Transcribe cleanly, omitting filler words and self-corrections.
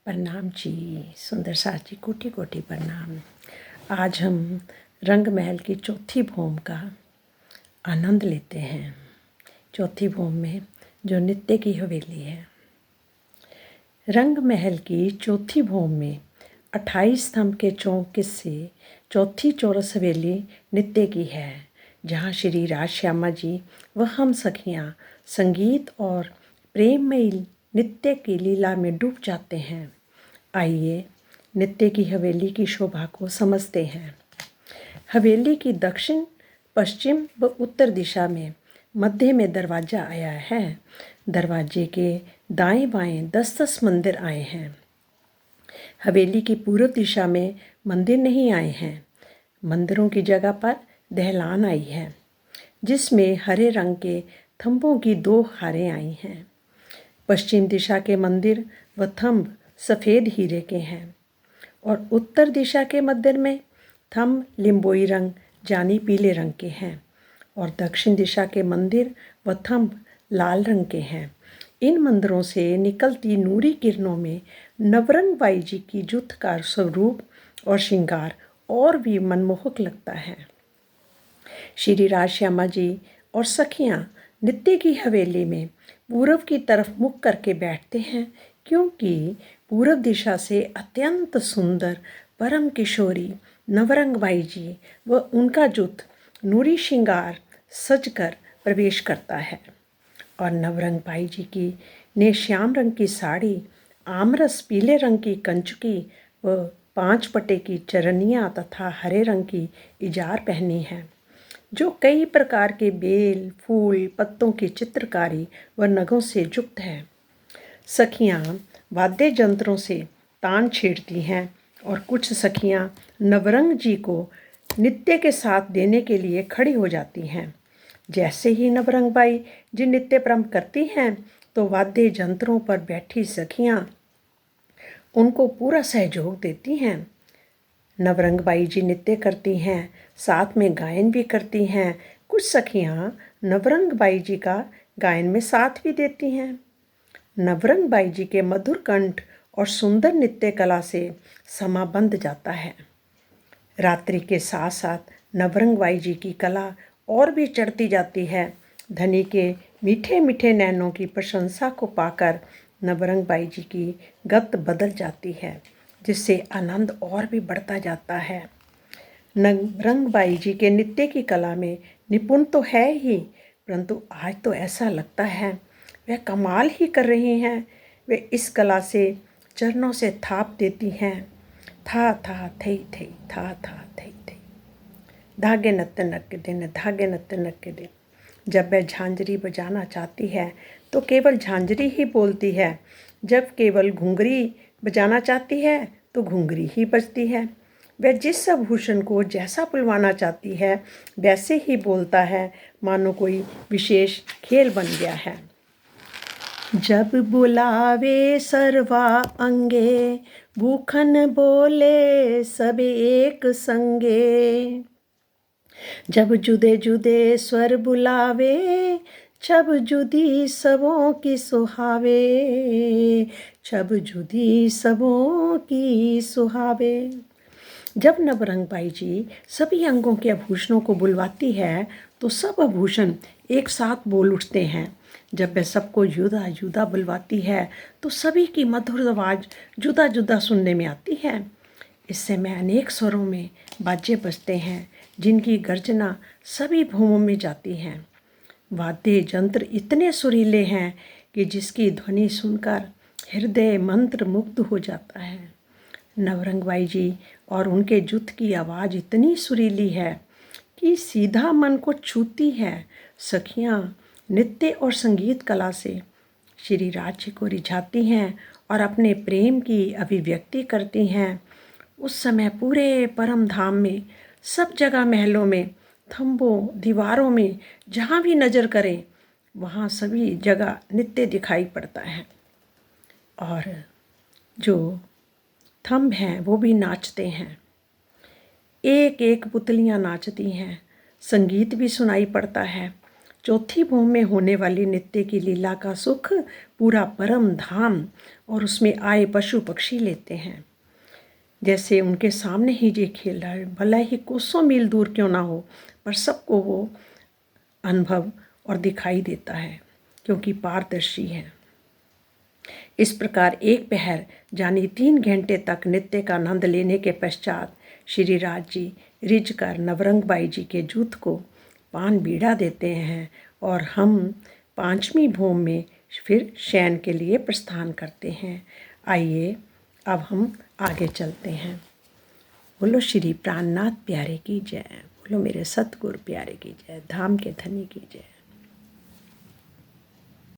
प्रणाम जी। सुंदर सास जी, कोटि कोटि प्रणाम। आज हम रंग महल की चौथी भूम का आनंद लेते हैं। चौथी भूम में जो नित्य की हवेली है। रंग महल की चौथी भूम में 28 स्तंभ के चौकिस से चौथी चौरस हवेली नित्य की है, जहाँ श्री राज श्यामा जी व हम सखियाँ संगीत और प्रेममयी नित्य की लीला में डूब जाते हैं। आइए नित्य की हवेली की शोभा को समझते हैं। हवेली की दक्षिण, पश्चिम व उत्तर दिशा में मध्य में दरवाज़ा आया है। दरवाजे के दाएं बाएं 10-10 मंदिर आए हैं। हवेली की पूर्व दिशा में मंदिर नहीं आए हैं। मंदिरों की जगह पर दहलान आई है, जिसमें हरे रंग के थंबों की 2 हारें आई हैं। पश्चिम दिशा के मंदिर व थंब सफ़ेद हीरे के हैं और उत्तर दिशा के मंदिर में थंब लिम्बोई रंग जानी पीले रंग के हैं और दक्षिण दिशा के मंदिर व थंब लाल रंग के हैं। इन मंदिरों से निकलती नूरी किरणों में नवरंग बाई जी की जुत्कार स्वरूप और श्रृंगार और भी मनमोहक लगता है। श्री राज श्यामा जी और सखियाँ नित्य की हवेली में पूरब की तरफ मुख करके बैठते हैं, क्योंकि पूरब दिशा से अत्यंत सुंदर परम किशोरी नवरंग बाई जी व उनका जुट नूरी श्रृंगार सजकर प्रवेश करता है और नवरंग बाई जी की ने श्याम रंग की साड़ी, आमरस पीले रंग की कंचुकी व 5 पटे की चरनियाँ तथा हरे रंग की इजार पहनी है, जो कई प्रकार के बेल, फूल, पत्तों की चित्रकारी व नगों से युक्त है। सखियाँ वाद्य यंत्रों से तान छेड़ती हैं और कुछ सखियाँ नवरंग जी को नित्य के साथ देने के लिए खड़ी हो जाती हैं। जैसे ही नवरंग बाई जी नित्य प्रारंभ करती हैं, तो वाद्य यंत्रों पर बैठी सखियाँ उनको पूरा सहयोग देती हैं। नवरंग बाई जी नित्य करती हैं, साथ में गायन भी करती हैं। कुछ सखियाँ नवरंग बाई जी का गायन में साथ भी देती हैं। नवरंग बाई जी के मधुर कंठ और सुंदर नृत्य कला से समा बंध जाता है। रात्रि के साथ साथ नवरंग बाई जी की कला और भी चढ़ती जाती है। धनी के मीठे मीठे नैनों की प्रशंसा को पाकर नवरंग बाई जी की गत बदल जाती है, जिससे आनंद और भी बढ़ता जाता है। नवरंग बाई जी के नृत्य की कला में निपुण तो है ही, परंतु आज तो ऐसा लगता है वह कमाल ही कर रही हैं। वे इस कला से चरणों से थाप देती हैं। था थई थई, था थई थई, धागे नत्ते नक्के दिन, धागे नत्ते नक्के दिन। जब वह झांझरी बजाना चाहती है तो केवल झांझरी ही बोलती है। जब केवल घुंघरी बजाना चाहती है तो घुंघरी ही बजती है। वह जिस आभूषण को जैसा बुलवाना चाहती है वैसे ही बोलता है, मानो कोई विशेष खेल बन गया है। जब बुलावे सर्वा अंगे, भूखन बोले सब एक संगे। जब जुदे जुदे स्वर बुलावे, छब जुदी सबों की सुहावे, छब जुदी सबों की सुहावे। जब नवरंग बाई जी सभी अंगों के आभूषणों को बुलवाती है तो सब आभूषण एक साथ बोल उठते हैं। जब वह सबको जुदा जुदा बुलवाती है तो सभी की मधुर आवाज़ जुदा जुदा सुनने में आती है। इस समय अनेक स्वरों में बाजे बजते हैं, जिनकी गर्जना सभी भूमों में जाती है। वाद्य यंत्र इतने सुरीले हैं कि जिसकी ध्वनि सुनकर हृदय मंत्र मुग्ध हो जाता है। नवरंग बाई जी और उनके जुट की आवाज़ इतनी सुरीली है कि सीधा मन को छूती है। सखियाँ नृत्य और संगीत कला से श्री राज जी को रिझाती हैं और अपने प्रेम की अभिव्यक्ति करती हैं। उस समय पूरे परम धाम में सब जगह, महलों में, थंबों, दीवारों में, जहाँ भी नज़र करें वहाँ सभी जगह नृत्य दिखाई पड़ता है और जो थंब हैं वो भी नाचते हैं। एक एक पुतलियाँ नाचती हैं, संगीत भी सुनाई पड़ता है। चौथी भूमि में होने वाली नित्य की लीला का सुख पूरा परम धाम और उसमें आए पशु पक्षी लेते हैं। जैसे उनके सामने ही ये खेल रहा है, भले ही कोसों मील दूर क्यों ना हो, पर सबको वो अनुभव और दिखाई देता है क्योंकि पारदर्शी है। इस प्रकार एक पहर यानी 3 घंटे तक नृत्य का आनंद लेने के पश्चात श्री राज जी रिझ कर नवरंग बाई जी के जूथ को पान बीड़ा देते हैं और हम 5वीं भूमि में फिर शयन के लिए प्रस्थान करते हैं। आइए अब हम आगे चलते हैं। बोलो श्री प्राणनाथ प्यारे की जय, बोलो मेरे सतगुरु प्यारे की जय, धाम के धनी की जय।